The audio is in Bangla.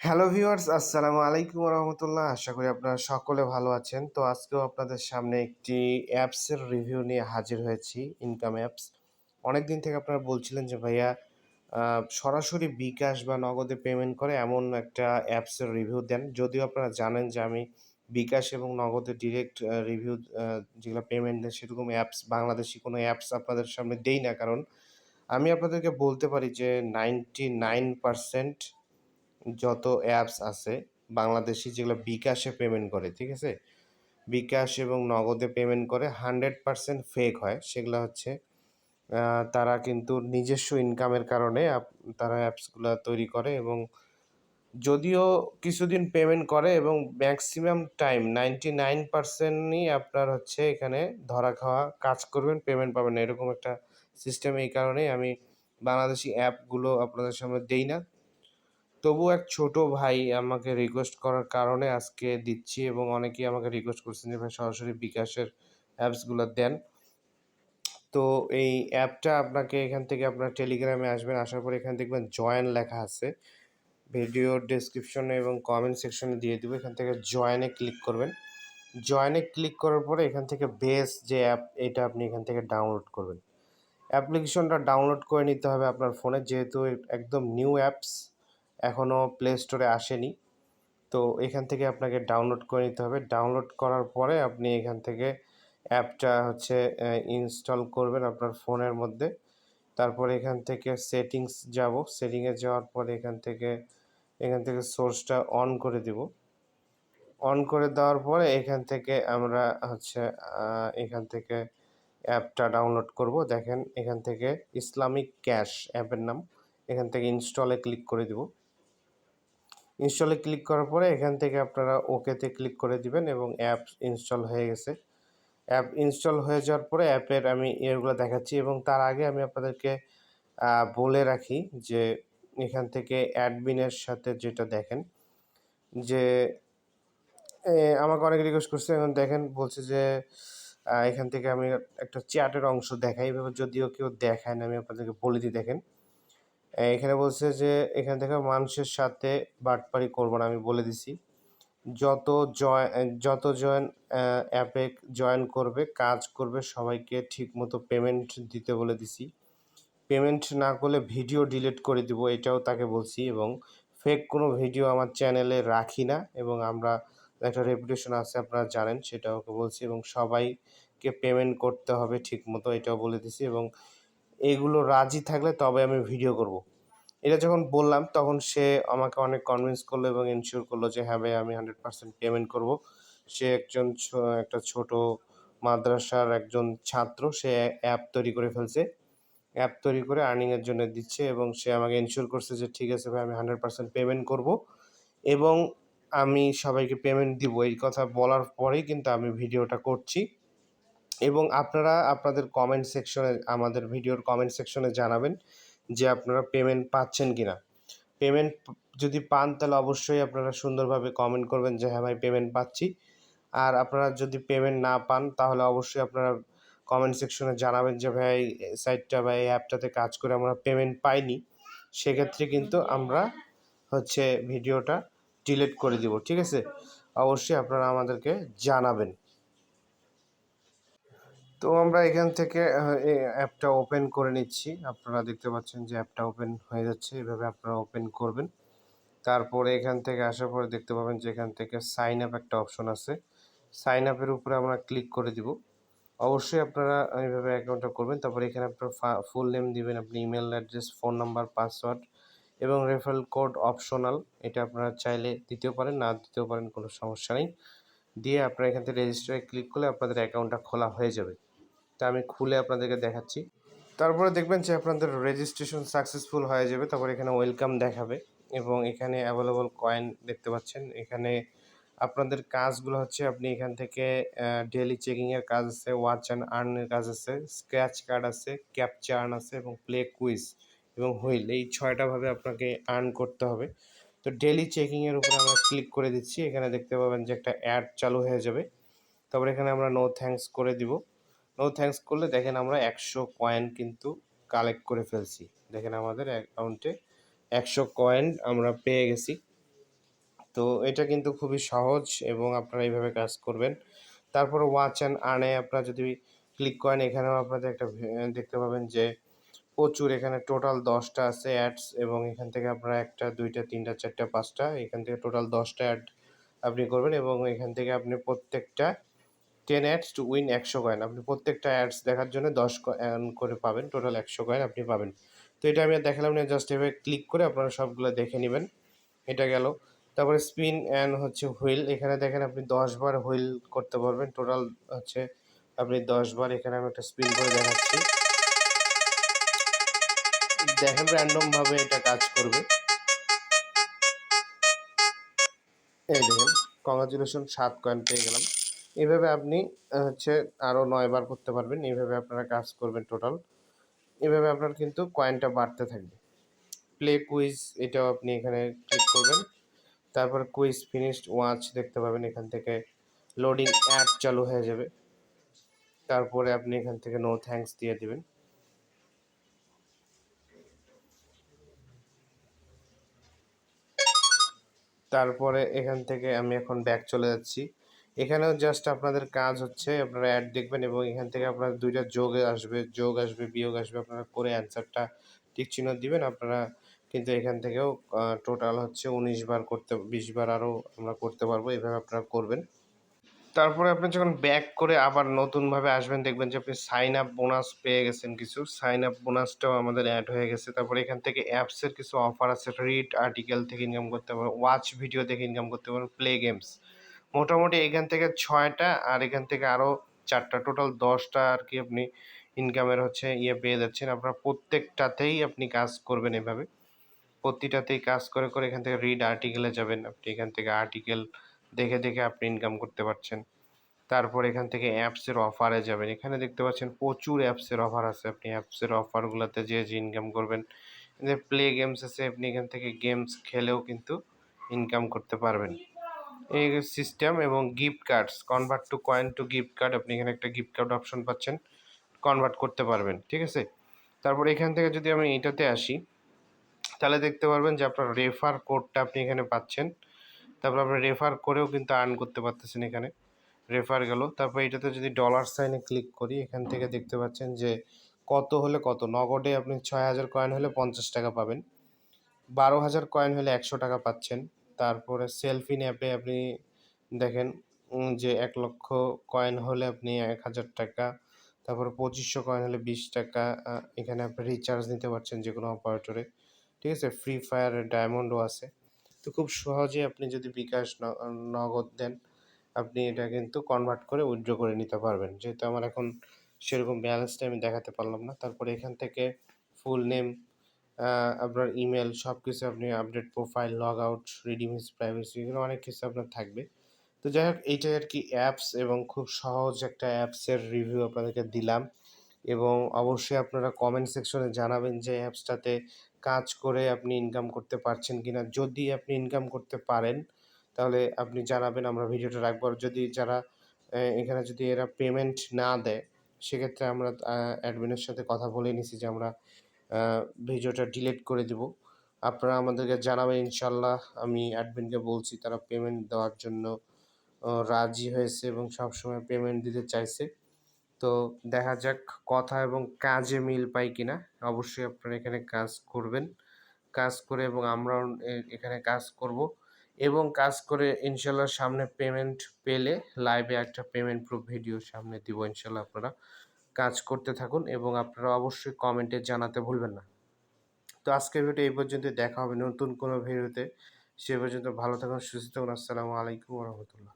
হ্যালো ভিউয়ার্স, আসসালামু আলাইকুম রহমতুল্লাহ। আশা করি আপনারা সকলে ভালো আছেন। তো আজকেও আপনাদের সামনে একটি অ্যাপসের রিভিউ নিয়ে হাজির হয়েছি, ইনকাম অ্যাপস। অনেক দিন থেকে আপনারা বলছিলেন যে ভাইয়া সরাসরি বিকাশ বা নগদে পেমেন্ট করে এমন একটা অ্যাপসের রিভিউ দেন। যদিও আপনারা জানেন যে আমি বিকাশ এবং নগদে ডিরেক্ট রিভিউ যেগুলো পেমেন্ট দেয় সেরকম অ্যাপস বাংলাদেশি কোনো অ্যাপস আপনাদের সামনে দেই না। কারণ আমি আপনাদেরকে বলতে পারি যে 99% যত অ্যাপস আছে বাংলাদেশী যেগুলো বিকাশে পেমেন্ট করে, ঠিক আছে? বিকাশ এবং নগদে পেমেন্ট করে 100% ফেক হয়। সেগুলা হচ্ছে তারা কিন্তু নিজস্ব ইনকামের কারণে তারা অ্যাপসগুলা তৈরি করে এবং যদিও কিছুদিন পেমেন্ট করে এবং ম্যাক্সিমাম টাইম 99%ই আপনার হচ্ছে এখানে ধরা খাওয়া কাজ করবেন, পেমেন্ট পাবেন না। এরকম একটা সিস্টেম। এই কারণেই আমি বাংলাদেশী অ্যাপগুলো আপনাদের সামনে দেই না। তবুও এক ছোট ভাই আমাকে রিকোয়েস্ট করার কারণে আজকে দিচ্ছি এবং অনেকেই আমাকে রিকোয়েস্ট করছেন যে ভাই সরাসরি বিকাশের অ্যাপসগুলো দেন। তো এই অ্যাপটা আপনাকে এখান থেকে আপনার টেলিগ্রামে আসবেন, আসার পরে এখানে দেখবেন জয়েন লেখা আছে। ভিডিওর ডেসক্রিপশনে এবং কমেন্ট সেকশনে দিয়ে দেবো। এখান থেকে জয়েনে ক্লিক করবেন। জয়েনে ক্লিক করার পরে এখান থেকে বেস যে অ্যাপ এটা আপনি এখান থেকে ডাউনলোড করবেন। অ্যাপ্লিকেশনটা ডাউনলোড করে নিতে হবে আপনার ফোনে, যেহেতু একদম নিউ অ্যাপস, এখনও প্লে স্টোরে আসেনি। তো এখান থেকে আপনাকে ডাউনলোড করে নিতে হবে। ডাউনলোড করার পরে আপনি এখান থেকে অ্যাপটা হচ্ছে ইনস্টল করবেন আপনার ফোনের মধ্যে। তারপরে এখান থেকে সেটিংস যাব। সেটিংয়ে যাওয়ার পরে এখান থেকে সোর্সটা অন করে দিব। অন করে দেওয়ার পরে এখান থেকে আমরা হচ্ছে এখান থেকে অ্যাপটা ডাউনলোড করব। দেখেন এখান থেকে ইসলামিক ক্যাশ অ্যাপের নাম। এখান থেকে ইনস্টলে ক্লিক করে দিব। ইনস্টলে ক্লিক করার পরে এখান থেকে আপনারা ওকেতে ক্লিক করে দিবেন এবং অ্যাপ ইনস্টল হয়ে গেছে। অ্যাপ ইনস্টল হয়ে যাওয়ার পরে অ্যাপের আমি এগুলো দেখাচ্ছি এবং তার আগে আমি আপনাদেরকে বলে রাখি যে এখান থেকে অ্যাডমিনের সাথে যেটা দেখেন যে আমাকে অনেকে রিকোয়েস্ট করছে। এখন দেখেন বলছে যে এখান থেকে আমি একটা চ্যাটের অংশ দেখাই। এভাবে যদিও কেউ দেখায় না, আমি আপনাদেরকে বলে দিই। দেখেন এখানে বলছে যে এখান থেকে মানুষের সাথে বাটপারি করবো না, আমি বলে দিছি। যত জন অ্যাপে জয়েন করবে, কাজ করবে, সবাইকে ঠিকমতো পেমেন্ট দিতে বলে দিছি। পেমেন্ট না করলে ভিডিও ডিলিট করে দিব, এটাও তাকে বলছি। এবং ফেক কোনো ভিডিও আমার চ্যানেলে রাখি না এবং আমরা একটা রেপুটেশন আছে আপনারা জানেন, সেটাও ওকে বলছি। এবং সবাইকে পেমেন্ট করতে হবে ঠিকমতো, এটাও বলে দিছি। এবং এগুলো রাজি থাকলে তবে আমি ভিডিও করব। এটা যখন বললাম তখন সে আমাকে অনেক কনভিন্স করলো এবং এনশিওর করলো যে হ্যাঁ ভাই, আমি 100% পেমেন্ট করব। সে একটা ছোট মাদ্রাসার একজন ছাত্র। সে অ্যাপ তৈরি করে ফেলছে, অ্যাপ তৈরি করে আর্নিংয়ের জন্য দিচ্ছে এবং সে আমাকে এনশিওর করছে যে ঠিক আছে ভাই, আমি 100% পেমেন্ট করব এবং আমি সবাইকে পেমেন্ট দিব। এই কথা বলার পরেই কিন্তু আমি ভিডিওটা করছি। এবং আপনারা আপনাদের কমেন্ট সেকশনে, আমাদের ভিডিওর কমেন্ট সেকশনে জানাবেন যে আপনারা পেমেন্ট পাচ্ছেন কিনা। পেমেন্ট যদি পান তাহলে অবশ্যই আপনারা সুন্দরভাবে কমেন্ট করবেন যে হ্যাঁ ভাই, পেমেন্ট পাচ্ছি। আর আপনারা যদি পেমেন্ট না পান তাহলে অবশ্যই আপনারা কমেন্ট সেকশনে জানাবেন যে ভাই, এই সাইটটা বা এই অ্যাপটাতে কাজ করে আমরা পেমেন্ট পাইনি। সেক্ষেত্রে কিন্তু আমরা হচ্ছে ভিডিওটা ডিলিট করে দিব, ঠিক আছে? অবশ্যই আপনারা আমাদেরকে জানাবেন। তো আমরা এখান থেকে এই অ্যাপটা ওপেন করে নিচ্ছি। আপনারা দেখতে পাচ্ছেন যে অ্যাপটা ওপেন হয়ে যাচ্ছে। এভাবে আপনারা ওপেন করবেন। তারপরে এখান থেকে আসার পরে দেখতে পাবেন যে এখান থেকে সাইন আপ একটা অপশন আছে। সাইন আপের উপরে আমরা ক্লিক করে দিব। অবশ্যই আপনারা এইভাবে অ্যাকাউন্টটা করবেন। তারপরে এখানে আপনার ফুল নেম দিবেন, আপনি email address, phone number, password এবং রেফারেল কোড অপশনাল। এটা আপনারা চাইলে দিতেও পারেন, না দিতেও পারেন, কোনো সমস্যা নেই। দিয়ে আপনারা এখান থেকে রেজিস্টারে ক্লিক করলে আপনাদের অ্যাকাউন্টটা খোলা হয়ে যাবে। তা আমি খুলে আপনাদেরকে দেখাচ্ছি। তারপরে দেখবেন যে আপনাদের রেজিস্ট্রেশন সাকসেসফুল হয়ে যাবে। তারপরে এখানে ওয়েলকাম দেখাবে এবং এখানে অ্যাভেলেবল কয়েন দেখতে পাচ্ছেন। এখানে আপনাদের কাজগুলো হচ্ছে আপনি এখান থেকে ডেইলি চেকিংয়ের কাজ আছে, ওয়াচ অ্যান্ড আর্নের কাজ আছে, স্ক্র্যাচ কার্ড আছে, ক্যাপচা আর্ন আছে এবং প্লে কুইজ এবং হুইল। এই 6টা ভাবে আপনাকে আর্ন করতে হবে। তো ডেইলি চেকিংয়ের উপরে আমরা ক্লিক করে দিচ্ছি। এখানে দেখতে পাবেন যে একটা অ্যাড চালু হয়ে যাবে। তারপরে এখানে আমরা নো থ্যাঙ্কস করে দিব। নো থ্যাঙ্কস করলে দেখেন আমরা 100 কয়েন কিন্তু কালেক্ট করে ফেলছি। দেখেন আমাদের অ্যাকাউন্টে 100 কয়েন আমরা পেয়ে গেছি। তো এটা কিন্তু খুবই সহজ এবং আপনারা এইভাবে কাজ করবেন। তারপরে ওয়াচ অ্যান্ড আর্নে আপনারা যদি ক্লিক করেন, এখানেও আপনাদের একটা দেখতে পাবেন যে প্রচুর এখানে টোটাল ১০ টা আছে অ্যাডস, এবং এখান থেকে আপনারা ১ টা, ২ টা, ৩ টা, ৪ টা, ৫ টা, এখান থেকে টোটাল ১০ টা অ্যাড আপনি করবেন এবং এখান থেকে আপনি প্রত্যেকটা 10 অ্যাডস টু উইন ১০০ কয়েন। আপনি প্রত্যেকটা অ্যাডস দেখার জন্য ১০ কয়েন করে পাবেন। টোটাল ১০০ কয়েন আপনি পাবেন। তো এটা আমি আর দেখালাম না, জাস্ট এভাবে ক্লিক করে আপনারা সবগুলো দেখে নিবেন। এটা গেল। তারপরে স্পিন অ্যান্ড হচ্ছে হুইল, এখানে দেখেন আপনি ১০ বার হুইল করতে পারবেন। টোটাল হচ্ছে আপনি ১০ বার, এখানে আমি একটা স্পিন করে দেখাচ্ছি। দেখেন র‍্যান্ডম ভাবে এটা কাজ করবে। এই দেখেন, কংগ্রাচুলেশন ৭ কয়েন পেয়ে গেলাম। এভাবে আপনি হচ্ছে আরও ৯ বার করতে পারবেন। এইভাবে আপনারা কাজ করবেন টোটাল। এভাবে আপনার কিন্তু কয়েনটা বাড়তে থাকবে। প্লে কুইজ, এটাও আপনি এখানে ক্লিক করবেন। তারপর কুইজ ফিনিশড ওয়াচ দেখতে পাবেন, এখান থেকে লোডিং অ্যাড চালু হয়ে যাবে। তারপরে আপনি এখান থেকে নো থ্যাঙ্কস দিয়ে দিবেন। তারপরে এখান থেকে আমি এখন ব্যাক চলে যাচ্ছি। এখানেও জাস্ট আপনাদের কাজ হচ্ছে আপনারা অ্যাড দেখবেন এবং এখান থেকে আপনার ২ টা যোগ আসবে, বিয়োগ আসবে। আপনারা করে অ্যান্সারটা টিক চিহ্ন দিবেন। আপনারা কিন্তু এখান থেকেও টোটাল হচ্ছে ১৯ বার ২০ বার আরও আমরা করতে পারবো। এভাবে আপনারা করবেন। তারপরে আপনি যখন ব্যাক করে আবার নতুনভাবে আসবেন, দেখবেন যে আপনি সাইন আপ বোনাস পেয়ে গেছেন কিছু। সাইন আপ বোনাসটাও আমাদের অ্যাড হয়ে গেছে। তারপরে এখান থেকে অ্যাপসের কিছু অফার আছে। রিড আর্টিকেল থেকে ইনকাম করতে পারবেন, ওয়াচ ভিডিও থেকে ইনকাম করতে পারবেন, প্লে গেমস। মোটামুটি এখান থেকে ৬ টা আর এখান থেকে আরও ৪ টা, টোটাল ১০ টা আরকি আপনি ইনকামের হচ্ছে পেয়ে যাচ্ছেন। আপনারা প্রত্যেকটাতেই আপনি কাজ করবেন এভাবে। প্রতিটাতেই কাজ করে, করে এখান থেকে রিড আর্টিকেলে যাবেন। আপনি এখান থেকে আর্টিকেল দেখে, দেখে আপনি ইনকাম করতে পারছেন। তারপর এখান থেকে অ্যাপসের অফারে যাবেন। এখানে দেখতে পাচ্ছেন প্রচুর অ্যাপসের অফার আছে। আপনি অ্যাপসের অফারগুলোতে যে ইনকাম করবেন। যে প্লে গেমস আছে, আপনি এখান থেকে গেমস খেলেও কিন্তু ইনকাম করতে পারবেন। এই সিস্টেম এবং gift cards, convert to coin two gift card, আপনি এখানে একটা গিফট কার্ড অপশন পাচ্ছেন, কনভার্ট করতে পারবেন। ঠিক আছে? তারপর এখান থেকে যদি আমি এটাতে আসি, তাহলে দেখতে পারবেন যে আপনার রেফার কোডটা আপনি এখানে পাচ্ছেন। তারপর আপনি রেফার করেও কিন্তু আর্ন করতে পারতেছেন এখানে। রেফার গেল। তারপর এটাতে যদি ডলার সাইনে ক্লিক করি, এখান থেকে দেখতে পাচ্ছেন যে কত হলে কত। নগদে আপনি ৬,০০০ কয়েন হলে ৫০ টাকা পাবেন। ১২,০০০ কয়েন হলে ১০০ টাকা পাচ্ছেন। তারপরে সেলফিন অ্যাপে আপনি দেখেন যে ১,০০,০০০ কয়েন হলে আপনি ১,০০০ টাকা। তারপরে ২৫০০ কয়েন হলে ২০ টাকা। এখানে আপনি রিচার্জ নিতে পারছেন যেকোনো অপারেটরে। ঠিক আছে? ফ্রি ফায়ার ডায়মন্ডও আছে। তো খুব সহজেই আপনি যদি বিকাশ নগদ দেন, আপনি এটা কিন্তু কনভার্ট করে উইথড্র করে নিতে পারবেন। যেহেতু আমার এখন সেরকম ব্যালেন্সটা আমি দেখাতে পারলাম না। তারপরে এখান থেকে ফুল নেম, আপনার ইমেল সবকিছু আপনি update profile, log out, redeem his privacy, এগুলো অনেক কিছু আপনার থাকবে। তো যাই হোক, এইটাই আরকি অ্যাপস এবং খুব সহজ একটা অ্যাপসের রিভিউ আপনাদেরকে দিলাম। এবং অবশ্যই আপনারা কমেন্ট সেকশনে জানাবেন যে অ্যাপসটাতে কাজ করে আপনি ইনকাম করতে পারছেন কিনা। যদি আপনি ইনকাম করতে পারেন, তাহলে আপনি জানাবেন, আমরা ভিডিওটা রাখবো। আর যদি যারা এখানে যদি এরা পেমেন্ট না দেয়, সেক্ষেত্রে আমরা অ্যাডমিনের সাথে কথা বলে নিছি যে আমরা আ ভিডিওটা ডিলিট করে দিব। আপনারা আমাদেরকে জানাবেন, ইনশাআল্লাহ। আমি অ্যাডমিনকে বলছি, তারা পেমেন্ট দেওয়ার জন্য রাজি হয়েছে এবং সবসময় পেমেন্ট দিতে চাইছে। তো দেখা যাক কথা এবং কাজে মিল পাই কিনা। অবশ্যই আপনারা এখানে কাজ করবেন। কাজ করে এবং আমরাও এখানে কাজ করব এবং কাজ করে ইনশাআল্লাহ সামনে পেমেন্ট পেলে লাইভে একটা পেমেন্ট প্রুফ ভিডিও সামনে দিব ইনশাআল্লাহ। আপনারা কাজ করতে থাকুন এবং আপনারা অবশ্যই কমেন্টে জানাতে ভুলবেন না। তো আজকের ভিডিও এই পর্যন্তই। দেখা হবে নতুন কোনো ভিডিওতে। সে পর্যন্ত ভালো থাকুন, সুস্থ থাকুন। আসসালামু আলাইকুম ওয়া রাহমাতুল্লাহ।